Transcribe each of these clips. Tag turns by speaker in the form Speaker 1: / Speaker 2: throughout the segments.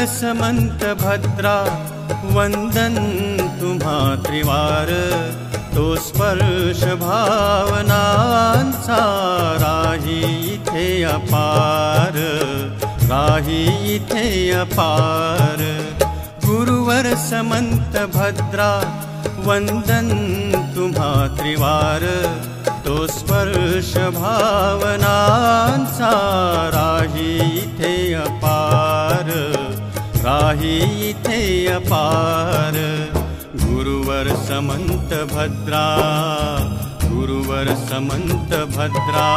Speaker 1: समंत भद्रा वंदन तुम्हा त्रिवार, तो स्पर्श भावनांचा राही इथे अपार, राही इथे अपार। गुरुवर समंत भद्रा वंदन तुम्हा त्रिवार, तो स्पर्श भावनांचा राही इथे अपार, राही इथे अपार। गुरुवर समंत भद्रा, गुरुवर समंत भद्रा।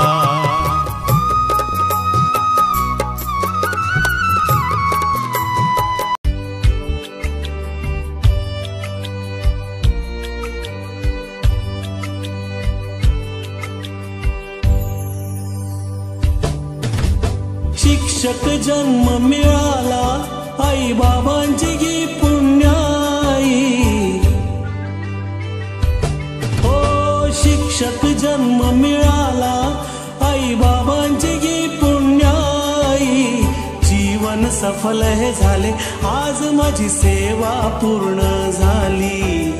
Speaker 2: शिक्षक जन्म मिळाला आई बाबांची गी पुण्याई, हो शिक्षक जन्म मिळाला आई बाबांची गी पुण्याई। जीवन सफल हे झाले आज माझी सेवा पूर्ण झाली,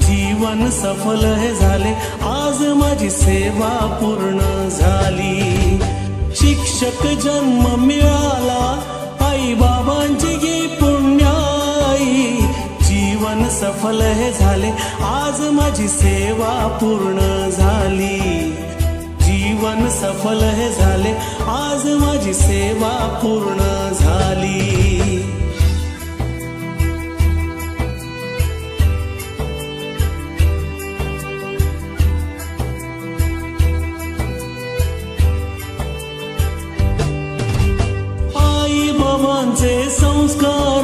Speaker 2: जीवन सफल हे झाले आज माझी सेवा पूर्ण झाली। शिक्षक जन्म मिळाला आई बाबांची गी पुण्याई, जीवन सफल हे झाले आज माझी सेवा पूर्ण झाली, जीवन सफल हे झाले आज माझी सेवा पूर्ण झाली। संस्कार